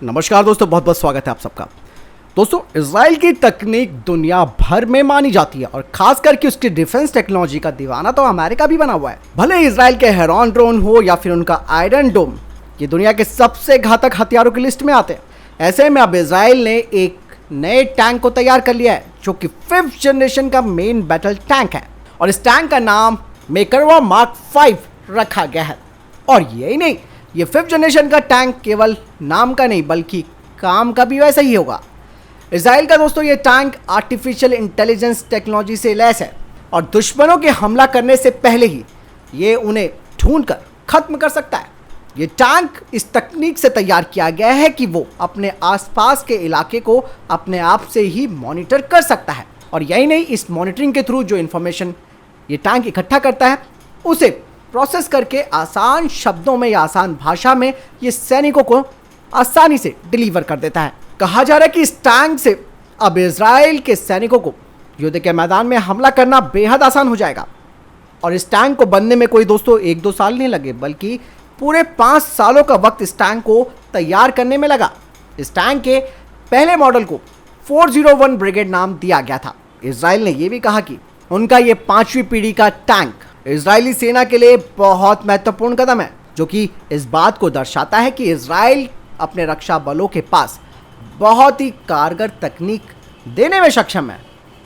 नमस्कार दोस्तों, बहुत बहुत स्वागत है आप सबका। दोस्तों, इजराइल की तकनीक दुनिया भर में मानी जाती है और खास करके उसकी डिफेंस टेक्नोलॉजी का दीवाना तो अमेरिका भी बना हुआ है। भले इजराइल के हेरॉन ड्रोन हो या फिर उनका आयरन डोम, ये दुनिया के सबसे घातक हथियारों की लिस्ट में आते हैं। ऐसे में अब इजराइल ने एक नए टैंक को तैयार कर लिया है जो कि 5th जनरेशन का मेन बैटल टैंक है और इस टैंक का नाम मेकरवा मार्क 5 रखा गया है। और यही नहीं, ये 5th जनरेशन का टैंक केवल नाम का नहीं बल्कि काम का भी वैसा ही होगा। इजराइल का दोस्तों ये टैंक आर्टिफिशियल इंटेलिजेंस टेक्नोलॉजी से लैस है और दुश्मनों के हमला करने से पहले ही ये उन्हें ढूंढकर खत्म कर सकता है। ये टैंक इस तकनीक से तैयार किया गया है कि वो अपने आसपास के इलाके को अपने आप से ही मॉनिटर कर सकता है और यही नहीं, इस मॉनिटरिंग के थ्रू जो इन्फॉर्मेशन ये टैंक इकट्ठा करता है उसे प्रोसेस करके आसान शब्दों में या आसान भाषा में ये सैनिकों को आसानी से डिलीवर कर देता है। कहा जा रहा है कि इस टैंक से अब इजराइल के सैनिकों को युद्ध के मैदान में हमला करना बेहद आसान हो जाएगा और इस टैंक को बनने में कोई दोस्तों 1-2 साल नहीं लगे बल्कि पूरे 5 सालों का वक्त इस टैंक को तैयार करने में लगा। इस टैंक के पहले मॉडल को 401 ब्रिगेड नाम दिया गया था। इजराइल ने यह भी कहा कि उनका ये 5वीं पीढ़ी का टैंक इजरायली सेना के लिए बहुत महत्वपूर्ण कदम है, जो कि इस बात को दर्शाता है कि इजराइल अपने रक्षा बलों के पास बहुत ही कारगर तकनीक देने में सक्षम है,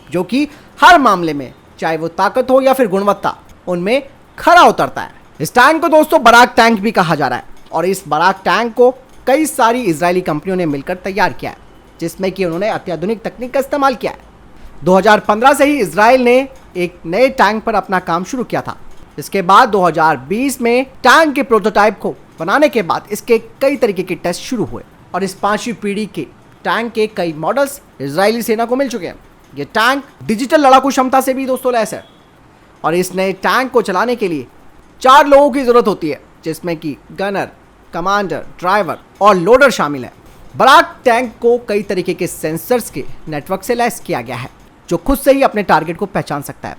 जो कि हर मामले में चाहे वो ताकत हो या फिर गुणवत्ता उनमें खरा उतरता है। इस टैंक को दोस्तों बराक टैंक भी कहा जा रहा है और इस बराक टैंक को कई सारी इजरायली कंपनियों ने मिलकर तैयार किया है, जिसमें कि उन्होंने अत्याधुनिक तकनीक का इस्तेमाल किया है। 2015 से ही इजराइल ने एक नए टैंक पर अपना काम शुरू किया था। इसके बाद 2020 में टैंक के प्रोटोटाइप को बनाने के बाद इसके कई तरीके के टेस्ट शुरू हुए और इस 5वीं पीढ़ी के टैंक के कई मॉडल्स इजरायली सेना को मिल चुके हैं। ये टैंक डिजिटल लड़ाकू क्षमता से भी दोस्तों लैस है और इस नए टैंक को चलाने के लिए 4 लोगों की जरूरत होती है, जिसमें कि गनर, कमांडर, ड्राइवर और लोडर शामिल है। बराक टैंक को कई तरीके के सेंसर्स के नेटवर्क से लैस किया गया है जो खुद से ही अपने टारगेट को पहचान सकता है।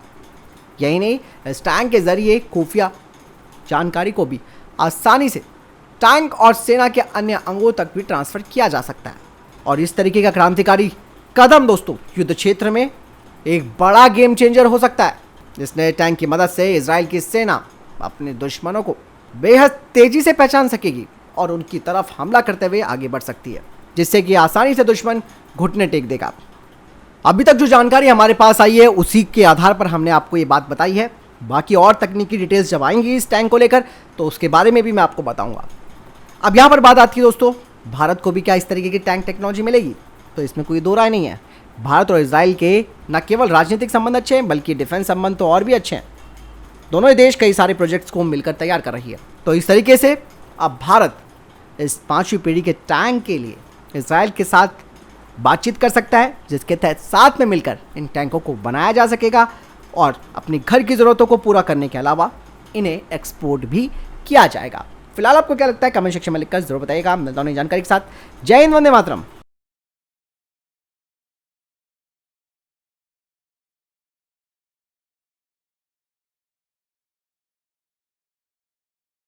यही नहीं, इस टैंक के जरिए खुफिया जानकारी को भी आसानी से टैंक और सेना के अन्य अंगों तक भी ट्रांसफर किया जा सकता है और इस तरीके का क्रांतिकारी कदम दोस्तों युद्ध क्षेत्र में एक बड़ा गेम चेंजर हो सकता है। इस नए टैंक की मदद से इजराइल की सेना अपने दुश्मनों को बेहद तेजी से पहचान सकेगी और उनकी तरफ हमला करते हुए आगे बढ़ सकती है, जिससे कि आसानी से दुश्मन घुटने टेक देगा। अभी तक जो जानकारी हमारे पास आई है उसी के आधार पर हमने आपको ये बात बताई है। बाकी और तकनीकी डिटेल्स जब आएंगी इस टैंक को लेकर तो उसके बारे में भी मैं आपको बताऊंगा। अब यहाँ पर बात आती है दोस्तों, भारत को भी क्या इस तरीके की टैंक टेक्नोलॉजी मिलेगी? तो इसमें कोई दो राय नहीं है। भारत और इजराइल के न केवल राजनीतिक संबंध अच्छे हैं बल्कि डिफेंस संबंध तो और भी अच्छे हैं। दोनों ही देश कई सारे प्रोजेक्ट्स को मिलकर तैयार कर रही है। तो इस तरीके से अब भारत इस 5वीं पीढ़ी के टैंक के लिए इजराइल के साथ बातचीत कर सकता है, जिसके तहत साथ में मिलकर इन टैंकों को बनाया जा सकेगा और अपनी घर की ज़रूरतों को पूरा करने के अलावा इन्हें एक्सपोर्ट भी किया जाएगा। फिलहाल आपको क्या लगता है कमेंट सेक्शन में लिखकर जरूर बताइएगा। मिलता हूं नई जानकारी के साथ। जय हिंद, वंदे मातरम।